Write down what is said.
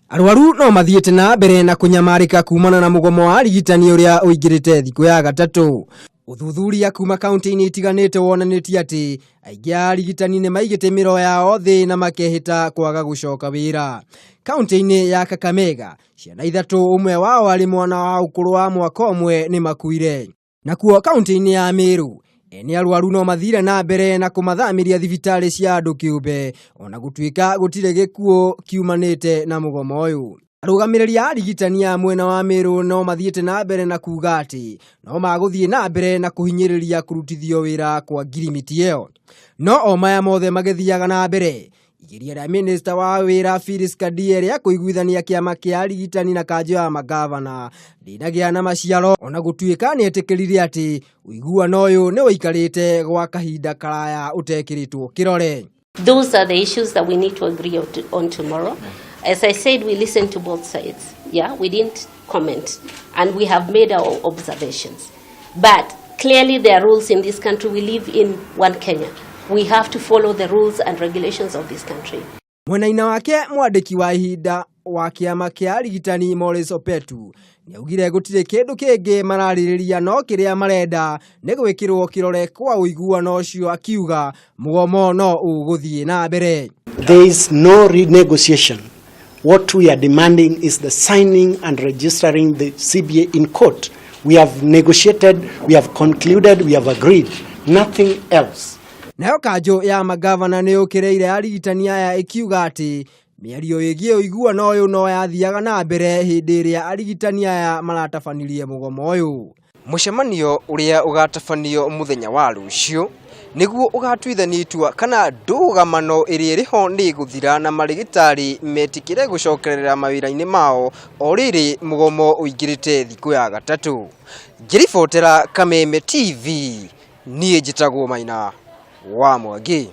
Arwaru no mathiete na mbere na kunyamarika kumana na mugomo wa arigitani uria uingirite thiku ya gatatu. Uthuthuria kuma kaunti-ini itiganite wonanitie ati aingi arigitani ni maigite miro yao thi na makehita kwaga gucoka wira. Kaunti-ini ya Kakamega, ciana ithatu umwe wao ari mwana wa ukuru wa mwaka umwe ni makuire. Nakuo kaunti-ini ya Meru, eni arwaru no mathire na mbere na kumathamiria thibitari cia andu kiumbe ona gutuika gutire gikuo kiumanite na mugomo uyu. Arugamiriri a arigitani a mwena wa Meru no mathiete na mbere na kuga ati no maguthie na mbere na kuhinyiriria kurutithio wira kwa ngirimiti iyo. No o maya mothe magithiaga na mbere, igiria rĩa Minister wa wira Phyllis Kadie rĩa kuiguithania kiama kia arigitani na kanjo ya magavana ndinagia na maciaro ona gutuika ni etikirire ati uiguano uyu ni uikarite gwa kahinda karaya utekiritwo kirore. Those are the issues that we need to agree on tomorrow. As I said, we listened to both sides. Yeah, we didn't comment and we have made our observations. But clearly there are rules in this country. We live in one Kenya. We have to follow the rules and regulations of this country. Mwena-ina wake mwandiki wa ihinda wa kiama kia arigitani Morris Opetu niaugire gutire kindu kingi maraririria no kiria marenda ni gwikirwo kirore kwa uiguano ucio akiuga mugomo no uguthie na mbere. There is no renegotiation. What we are demanding is the signing and registering the CBA in court. We have negotiated, we have concluded, we have agreed. Nothing else. Nayo kanjo ya magavana ni ukireire arigitani aya ikiuga ati miario yegie uiguano uyu no yathiaga na mbere hindi iria arigitani aya maratabanirie mugomo uyu. Mucemanio uria ugatabanio muthenya wa rucio niguo ugatuithania itua kana ndugamano iri riho ni guthira na marigitari metikire gucokerera mawira-ini mao o riri mugomo uingirite thiku ya gatatu. Ngiribotera Kameme TV, nie njitagwo Maina wa Mwangi.